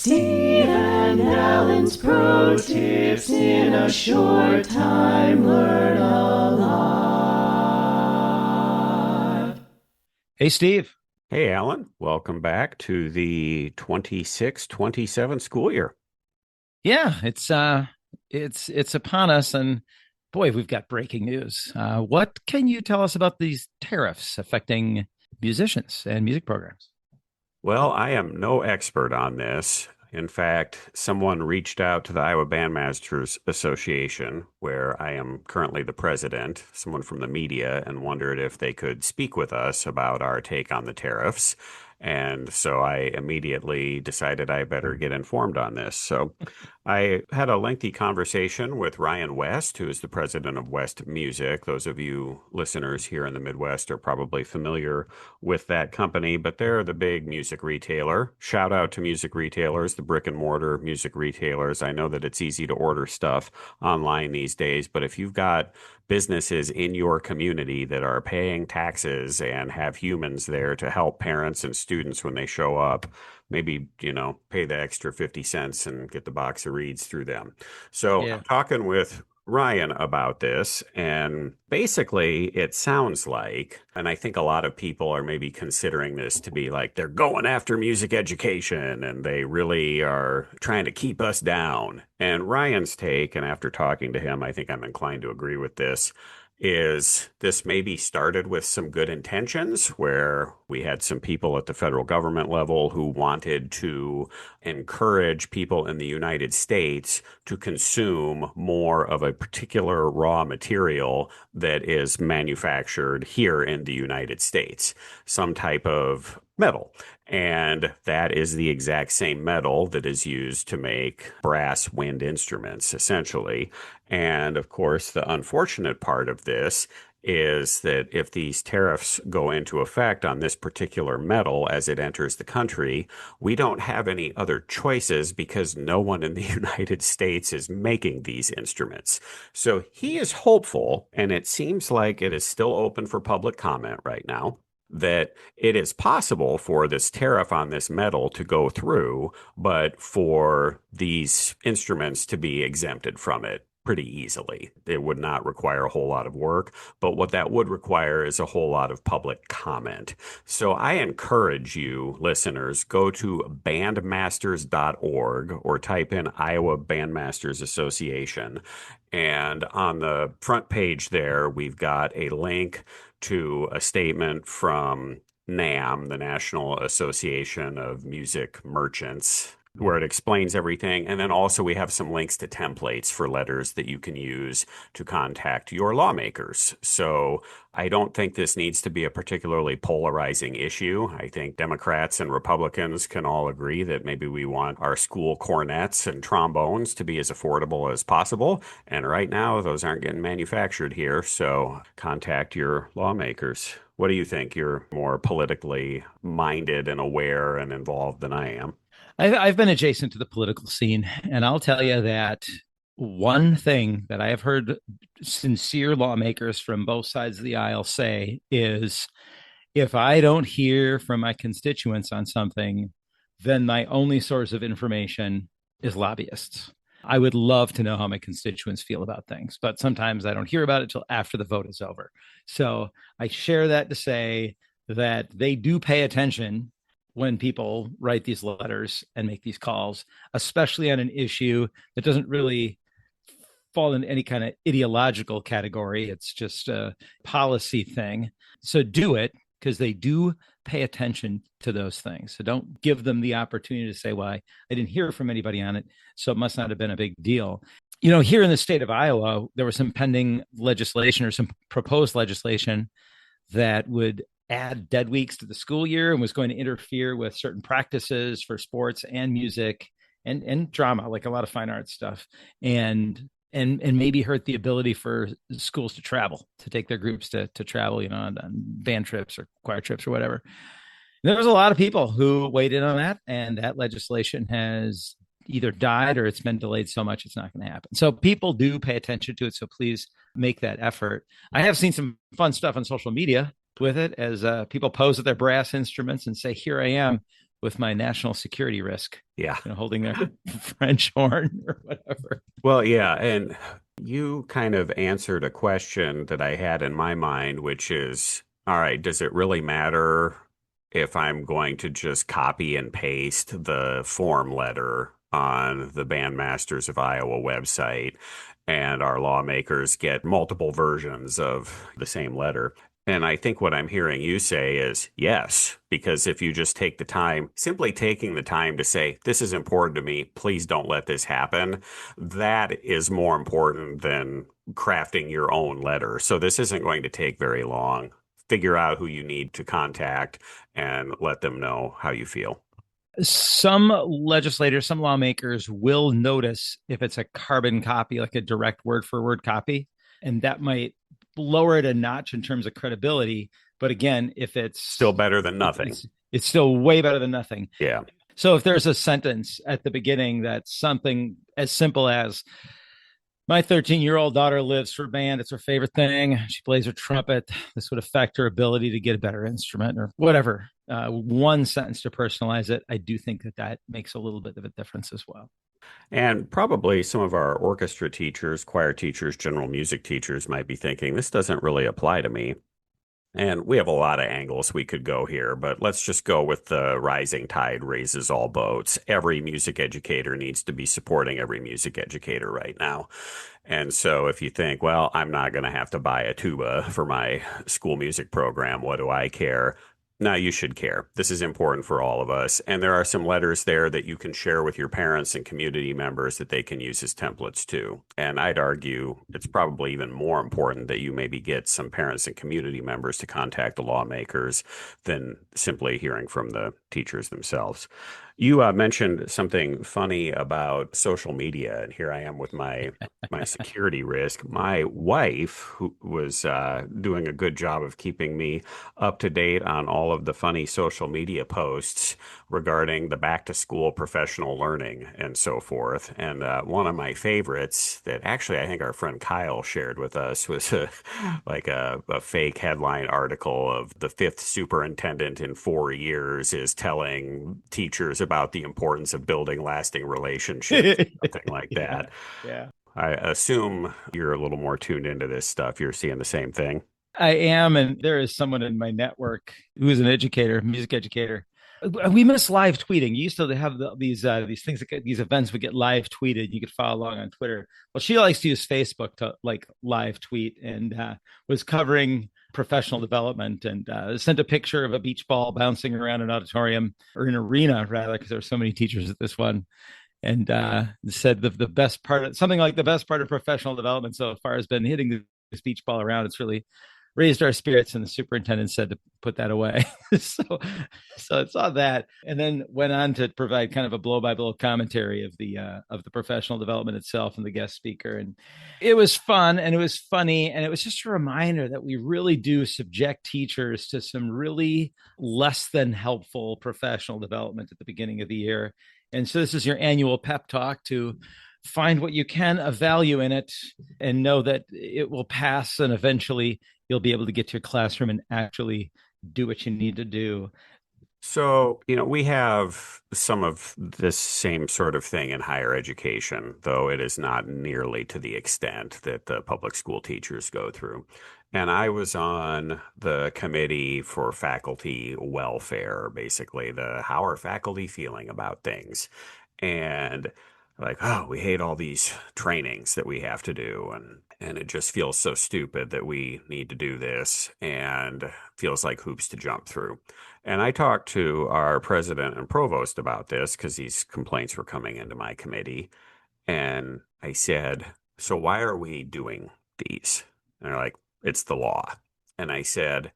Steve and Alan's Pro Tips in a Short Time Learn a Lot. Hey, Steve. Hey, Alan. Welcome back to the 26-27 school year. Yeah, it's upon us, and boy, we've got breaking news. What can you tell us about these tariffs affecting musicians and music programs? Well, I am no expert on this. In fact, someone reached out to the Iowa Bandmasters Association, where I am currently the president, someone from the media, and wondered if they could speak with us about our take on the tariffs. And so I immediately decided I better get informed on this. So I had a lengthy conversation with Ryan West, who is the president of West Music. Those of you listeners here in the Midwest are probably familiar with that company, but they're the big music retailer. Shout out to music retailers, the brick and mortar music retailers. I know that it's easy to order stuff online these days, but if you've got businesses in your community that are paying taxes and have humans there to help parents and students when they show up, maybe, pay the extra 50 cents and get the box of reeds through them. So Yeah. I'm talking with Ryan about this, and basically it sounds like, and I think a lot of people are maybe considering this to be like they're going after music education and they really are trying to keep us down. And Ryan's take, and after talking to him, I think I'm inclined to agree with this, is this maybe started with some good intentions where we had some people at the federal government level who wanted to encourage people in the United States to consume more of a particular raw material that is manufactured here in the United States, some type of metal. And that is the exact same metal that is used to make brass wind instruments, essentially. And of course, the unfortunate part of this is that if these tariffs go into effect on this particular metal as it enters the country, we don't have any other choices because no one in the United States is making these instruments. So he is hopeful, and it seems like it is still open for public comment right now, that it is possible for this tariff on this metal to go through, but for these instruments to be exempted from it pretty easily. It would not require a whole lot of work, but what that would require is a whole lot of public comment. So I encourage you, listeners, go to bandmasters.org or type in Iowa Bandmasters Association. And on the front page there, we've got a link to a statement from NAM, the National Association of Music Merchants, where it explains everything. And then also we have some links to templates for letters that you can use to contact your lawmakers. So I don't think this needs to be a particularly polarizing issue. I think Democrats and Republicans can all agree that maybe we want our school cornets and trombones to be as affordable as possible. And right now, those aren't getting manufactured here. So contact your lawmakers. What do you think? You're more politically minded and aware and involved than I am. I've been adjacent to the political scene, and I'll tell you that one thing that I have heard sincere lawmakers from both sides of the aisle say is if I don't hear from my constituents on something, then my only source of information is lobbyists. I would love to know how my constituents feel about things, but sometimes I don't hear about it until after the vote is over. So I share that to say that they do pay attention when people write these letters and make these calls, especially on an issue that doesn't really fall in any kind of ideological category. It's just a policy thing. So do it because they do pay attention to those things. So don't give them the opportunity to say, well, I didn't hear from anybody on it, so it must not have been a big deal. Here in the state of Iowa, there was some pending legislation or some proposed legislation that would add dead weeks to the school year and was going to interfere with certain practices for sports and music and drama, like a lot of fine arts stuff, and maybe hurt the ability for schools to travel, to take their groups to travel, on band trips or choir trips or whatever. And there was a lot of people who weighed in on that, and that legislation has either died or it's been delayed so much it's not going to happen. So people do pay attention to it. So please make that effort. I have seen some fun stuff on social media with it as people pose with their brass instruments and say, here I am with my national security risk, Yeah. holding their French horn or whatever. Well, yeah. And you kind of answered a question that I had in my mind, which is, all right, does it really matter if I'm going to just copy and paste the form letter on the Bandmasters of Iowa website and our lawmakers get multiple versions of the same letter? And I think what I'm hearing you say is yes, because if you just take the time, simply taking the time to say, this is important to me, please don't let this happen, that is more important than crafting your own letter. So this isn't going to take very long. Figure out who you need to contact and let them know how you feel. Some legislators, some lawmakers will notice if it's a carbon copy, like a direct word for word copy, and that might lower it a notch in terms of credibility. But again, if it's Still better than nothing. It's still way better than nothing. Yeah. So if there's a sentence at the beginning that's something as simple as, my 13-year-old daughter lives for band. It's her favorite thing. She plays her trumpet. This would affect her ability to get a better instrument or whatever. One sentence to personalize it. I do think that makes a little bit of a difference as well. And probably some of our orchestra teachers, choir teachers, general music teachers might be thinking, this doesn't really apply to me. And we have a lot of angles we could go here, but let's just go with the rising tide raises all boats. Every music educator needs to be supporting every music educator right now. And so if you think, well, I'm not going to have to buy a tuba for my school music program, what do I care? No, you should care. This is important for all of us. And there are some letters there that you can share with your parents and community members that they can use as templates too. And I'd argue it's probably even more important that you maybe get some parents and community members to contact the lawmakers than simply hearing from the teachers themselves. You mentioned something funny about social media, and here I am with my security risk. My wife, who was doing a good job of keeping me up to date on all of the funny social media posts regarding the back to school professional learning and so forth. And one of my favorites that actually I think our friend Kyle shared with us was like a fake headline article of the fifth superintendent in 4 years is telling teachers about the importance of building lasting relationships, something like that. Yeah. I assume you're a little more tuned into this stuff. You're seeing the same thing. I am, and there is someone in my network who is an educator, music educator. We miss live tweeting. You used to have these things, these events would get live tweeted. You could follow along on Twitter. Well, she likes to use Facebook to like live tweet, and was covering professional development, and sent a picture of a beach ball bouncing around an auditorium or an arena, rather, because there were so many teachers at this one. And said the best part, something like the best part of professional development so far has been hitting this beach ball around. It's really raised our spirits, and the superintendent said to put that away. so I saw that, and then went on to provide kind of a blow by blow commentary of the professional development itself and the guest speaker. And it was fun, and it was funny, and it was just a reminder that we really do subject teachers to some really less than helpful professional development at the beginning of the year. And so this is your annual pep talk to find what you can of value in it, and know that it will pass, and eventually you'll be able to get to your classroom and actually do what you need to do. So, we have some of this same sort of thing in higher education, though it is not nearly to the extent that the public school teachers go through. And I was on the committee for faculty welfare, basically how are faculty feeling about things? And like, oh, we hate all these trainings that we have to do, and it just feels so stupid that we need to do this, and feels like hoops to jump through. And I talked to our president and provost about this because these complaints were coming into my committee. And I said, so why are we doing these? And they're like, it's the law. And I said,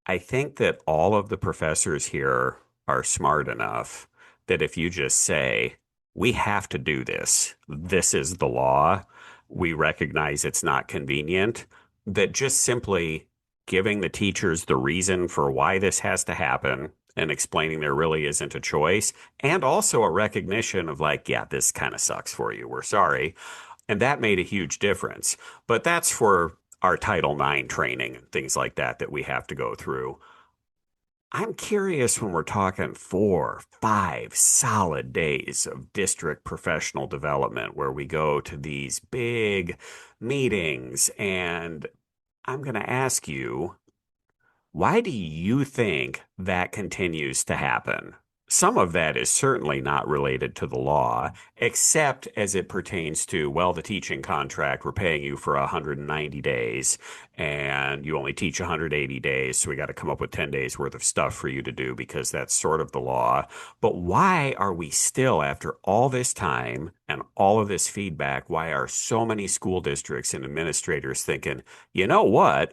I think that all of the professors here are smart enough that if you just say, we have to do this, this is the law, we recognize it's not convenient, that just simply giving the teachers the reason for why this has to happen and explaining there really isn't a choice, and also a recognition of like, yeah, this kind of sucks for you, we're sorry. And that made a huge difference. But that's for our Title IX training and things like that we have to go through. I'm curious when we're talking 4, 5 solid days of district professional development where we go to these big meetings. And I'm going to ask you, why do you think that continues to happen? Some of that is certainly not related to the law, except as it pertains to, well, the teaching contract, we're paying you for 190 days and you only teach 180 days. So we got to come up with 10 days worth of stuff for you to do because that's sort of the law. But why are we still, after all this time and all of this feedback, why are so many school districts and administrators thinking, you know what?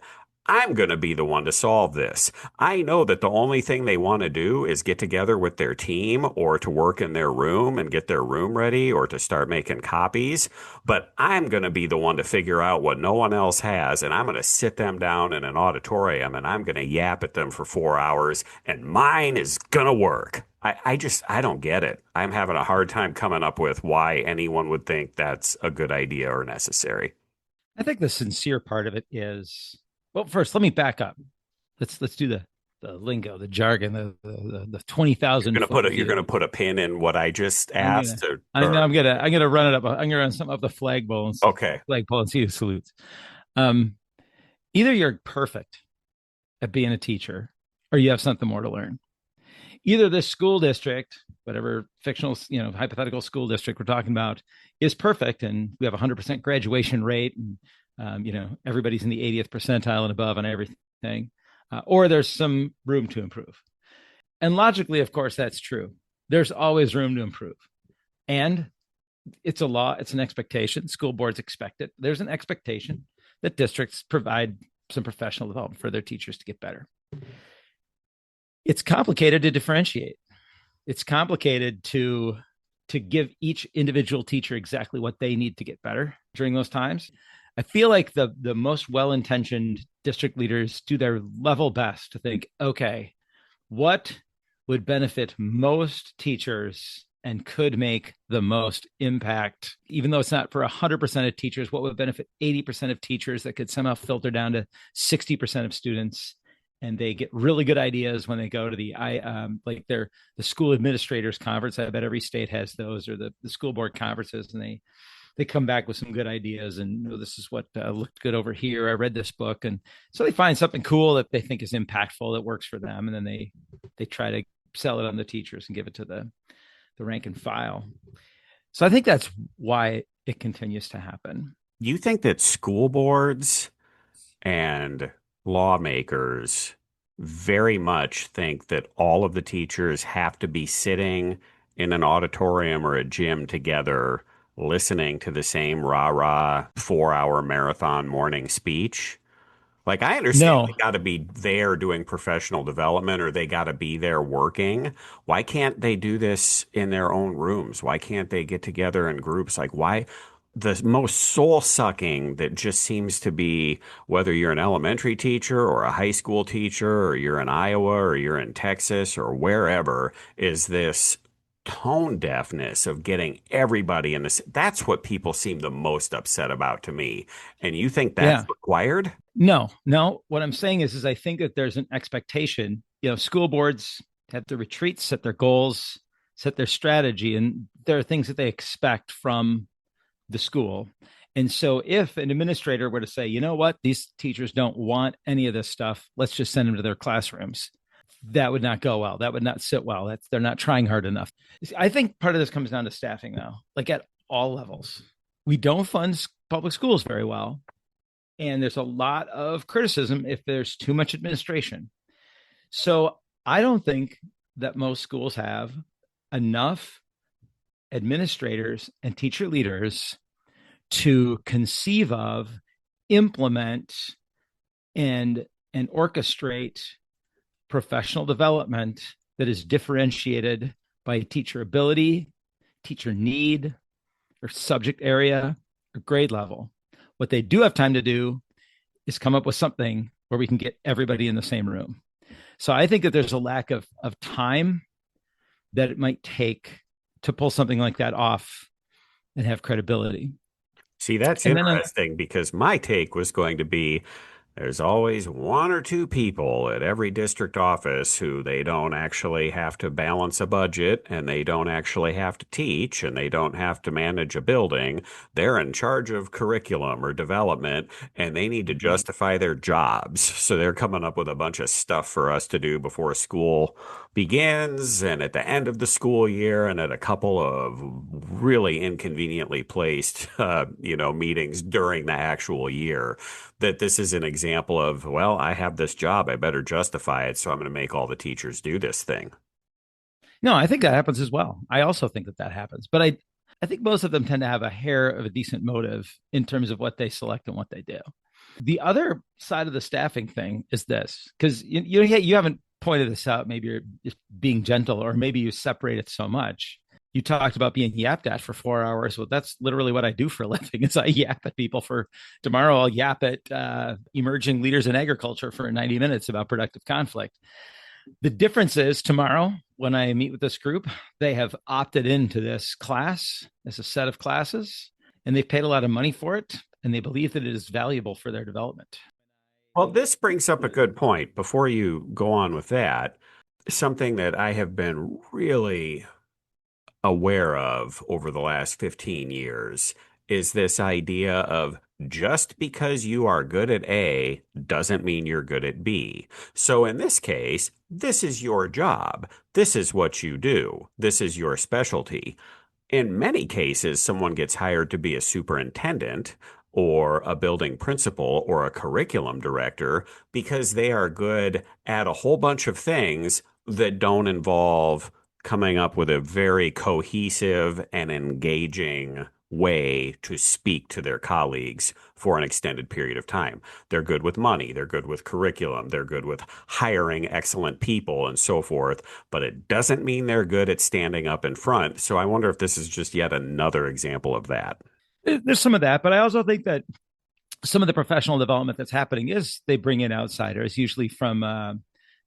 I'm going to be the one to solve this. I know that the only thing they want to do is get together with their team or to work in their room and get their room ready or to start making copies. But I'm going to be the one to figure out what no one else has. And I'm going to sit them down in an auditorium and I'm going to yap at them for 4 hours and mine is going to work. I don't get it. I'm having a hard time coming up with why anyone would think that's a good idea or necessary. I think the sincere part of it is, well, first, let me back up. Let's do the lingo, the jargon, the 20,000 foot You're view. gonna put a pin in what I just I'm gonna asked, I'm gonna run it up. I'm gonna run something up the okay. flagpole and see who salutes. Um, Either you're perfect at being a teacher, or you have something more to learn. Either this school district, whatever fictional, hypothetical school district we're talking about, is perfect, and we have 100% graduation rate, and everybody's in the 80th percentile and above on everything, or there's some room to improve. And logically, of course, that's true. There's always room to improve. And it's a law, it's an expectation. School boards expect it. There's an expectation that districts provide some professional development for their teachers to get better. It's complicated to differentiate. It's complicated to give each individual teacher exactly what they need to get better during those times. I feel like the most well-intentioned district leaders do their level best to think, okay, what would benefit most teachers and could make the most impact, even though it's not for 100% of teachers, what would benefit 80% of teachers that could somehow filter down to 60% of students. And they get really good ideas when they go to the school administrators conference. I bet every state has those, or the school board conferences, and they come back with some good ideas. And this is what looked good over here. I read this book, and so they find something cool that they think is impactful that works for them, and then they try to sell it on the teachers and give it to the rank and file. So I think that's why it continues to happen. You think that school boards and lawmakers very much think that all of the teachers have to be sitting in an auditorium or a gym together, listening to the same rah-rah 4 hour marathon morning speech? Like, I understand No, they got to be there doing professional development or they got to be there working. Why can't they do this in their own rooms? Why can't they get together in groups? Like, why? The most soul sucking that just seems to be whether you're an elementary teacher or a high school teacher or you're in Iowa or you're in Texas or wherever is this tone deafness of getting everybody in this. That's what people seem the most upset about to me. And you think that's yeah, required? no. What I'm saying is I think that there's an expectation. School boards have their retreats, set their goals, set their strategy, and there are things that they expect from the school. And so if an administrator were to say, you know what, these teachers don't want any of this stuff, let's just send them to their classrooms, that would not go well. That would not sit well. They're not trying hard enough. I think part of this comes down to staffing now, like at all levels. We don't fund public schools very well. And there's a lot of criticism if there's too much administration. So I don't think that most schools have enough administrators and teacher leaders to conceive of, implement, and orchestrate professional development that is differentiated by teacher ability, teacher need, or subject area, or grade level. What they do have time to do is come up with something where we can get everybody in the same room. So I think that there's a lack of time that it might take to pull something like that off and have credibility. See, that's And then interesting because my take was going to be There's always one or two people at every district office who they don't actually have to balance a budget and they don't actually have to teach and they don't have to manage a building. They're in charge of curriculum or development and they need to justify their jobs. So they're coming up with a bunch of stuff for us to do before school begins and at the end of the school year and at a couple of really inconveniently placed, meetings during the actual year, that this is an example of, well, I have this job, I better justify it, so I'm going to make all the teachers do this thing. No, I think that happens as well. I also think that happens, but I think most of them tend to have a hair of a decent motive in terms of what they select and what they do. The other side of the staffing thing is this, because you haven't pointed this out. Maybe you're just being gentle, or maybe you separate it so much. You talked about being yapped at for 4 hours. Well, that's literally what I do for a living is I yap at people for tomorrow. I'll yap at emerging leaders in agriculture for 90 minutes about productive conflict. The difference is tomorrow when I meet with this group, they have opted into this class as a set of classes, and they've paid a lot of money for it, and they believe that it is valuable for their development. Well, this brings up a good point. Before you go on with that, something that I have been really aware of over the last 15 years is this idea of just because you are good at A doesn't mean you're good at B. So in this case, this is your job. This is what you do. This is your specialty. In many cases, someone gets hired to be a superintendent or a building principal or a curriculum director because they are good at a whole bunch of things that don't involve coming up with a very cohesive and engaging way to speak to their colleagues for an extended period of time. They're good with money, they're good with curriculum, they're good with hiring excellent people and so forth, but it doesn't mean they're good at standing up in front. So I wonder if this is just yet another example of that. There's some of that, but I also think that some of the professional development that's happening is they bring in outsiders, usually from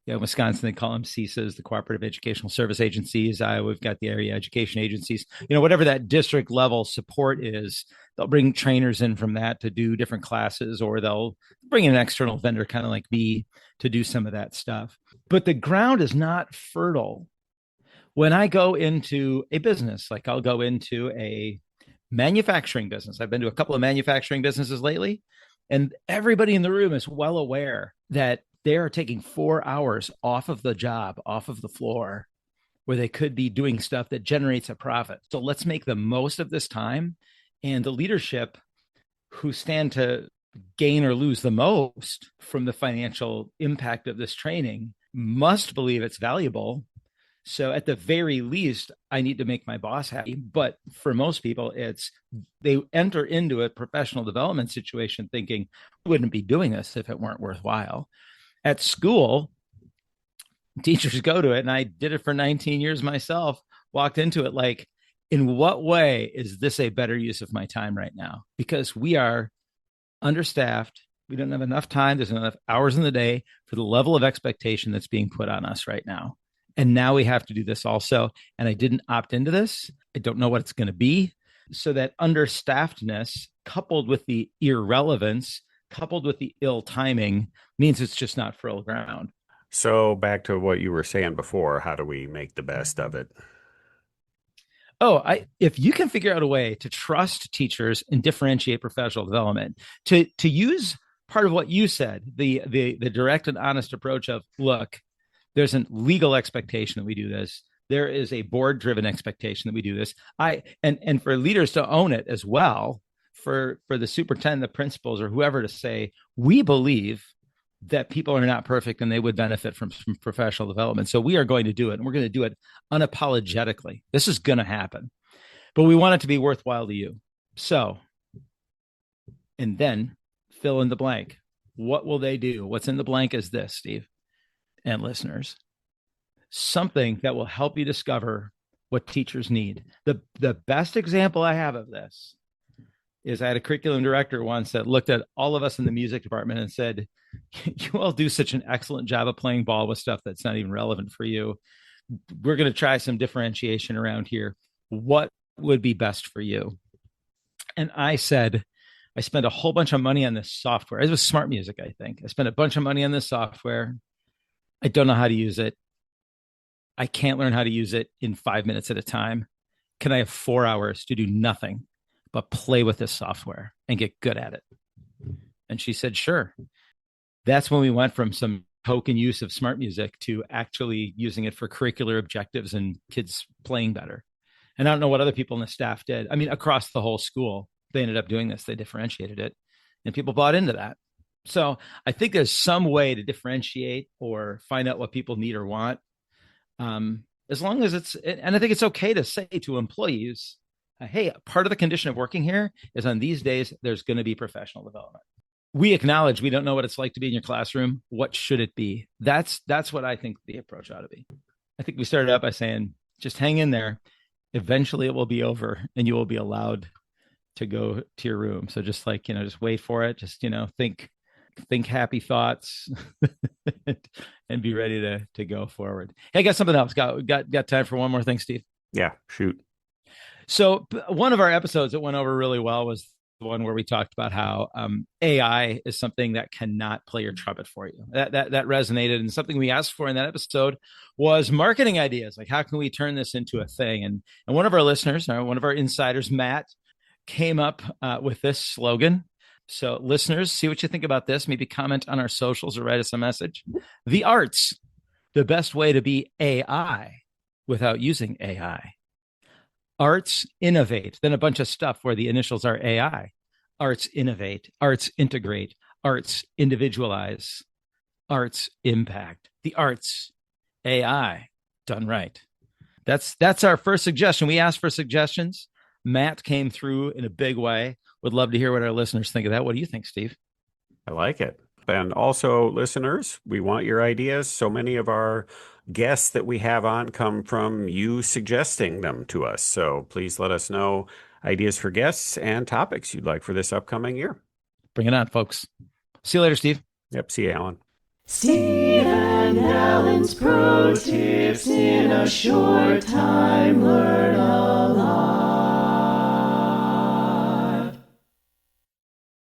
Wisconsin, they call them CSAs, the Cooperative Educational Service Agencies. We've got the area education agencies. Whatever that district level support is, they'll bring trainers in from that to do different classes, or they'll bring in an external vendor, kind of like me, to do some of that stuff. But the ground is not fertile. When I go into a business, like I'll go into a manufacturing business. I've been to a couple of manufacturing businesses lately, and everybody in the room is well aware that they are taking 4 hours off of the job, off of the floor, where they could be doing stuff that generates a profit. So let's make the most of this time. And the leadership who stand to gain or lose the most from the financial impact of this training must believe it's valuable. So at the very least, I need to make my boss happy. But for most people, it's they enter into a professional development situation thinking, we wouldn't be doing this if it weren't worthwhile. At school, teachers go to it, and I did it for 19 years myself, walked into it like, in what way is this a better use of my time right now? Because we are understaffed. We don't have enough time. There's enough hours in the day for the level of expectation that's being put on us right now. And now we have to do this also. And I didn't opt into this. I don't know what it's going to be. So that understaffedness, coupled with the irrelevance, coupled with the ill timing, means it's just not fertile ground. So back to what you were saying before, how do we make the best of it? If you can figure out a way to trust teachers and differentiate professional development, to use part of what you said, the direct and honest approach of, look, there's a legal expectation that we do this. There is a board-driven expectation that we do this. And for leaders to own it as well, for the superintendent, the principals, or whoever to say, we believe that people are not perfect and they would benefit from professional development. So we are going to do it, and we're going to do it unapologetically. This is going to happen, but we want it to be worthwhile to you. So, and then fill in the blank. What will they do? What's in the blank is this, Steve and listeners, something that will help you discover what teachers need. The best example I have of this is I had a curriculum director once that looked at all of us in the music department and said, you all do such an excellent job of playing ball with stuff that's not even relevant for you. We're going to try some differentiation around here. What would be best for you? And I said, I spent a whole bunch of money on this software. It was Smart Music, I think. I spent a bunch of money on this software. I don't know how to use it. I can't learn how to use it in 5 minutes at a time. Can I have 4 hours to do nothing but play with this software and get good at it? And she said, sure. That's when we went from some token use of Smart Music to actually using it for curricular objectives and kids playing better. And I don't know what other people in the staff did. I mean, across the whole school, they ended up doing this. They differentiated it, and people bought into that. So I think there's some way to differentiate or find out what people need or want. As long as and I think it's okay to say to employees, hey, part of the condition of working here is on these days, there's going to be professional development. We acknowledge we don't know what it's like to be in your classroom. What should it be? That's what I think the approach ought to be. I think we started out by saying, just hang in there. Eventually it will be over and you will be allowed to go to your room. So just just wait for it. Just, think happy thoughts and be ready to go forward. Hey, I got something else. Got time for one more thing, Steve? Yeah, shoot. So one of our episodes that went over really well was the one where we talked about how AI is something that cannot play your trumpet for you. That resonated, and something we asked for in that episode was marketing ideas. Like, how can we turn this into a thing? And one of our listeners, one of our insiders, Matt, came up with this slogan. So listeners, see what you think about this. Maybe comment on our socials or write us a message. The arts, the best way to be AI without using AI. Arts innovate, then a bunch of stuff where the initials are AI. Arts innovate, arts integrate, arts individualize, arts impact. The arts, AI, done right. That's our first suggestion. We asked for suggestions. Matt came through in a big way. Would love to hear what our listeners think of that. What do you think, Steve? I like it. And also, listeners, we want your ideas. So many of our guests that we have on come from you suggesting them to us. So please let us know ideas for guests and topics you'd like for this upcoming year. Bring it on, folks. See you later, Steve. Yep. See you, Alan. Steve and Alan's Pro Tips in a short time. Learn a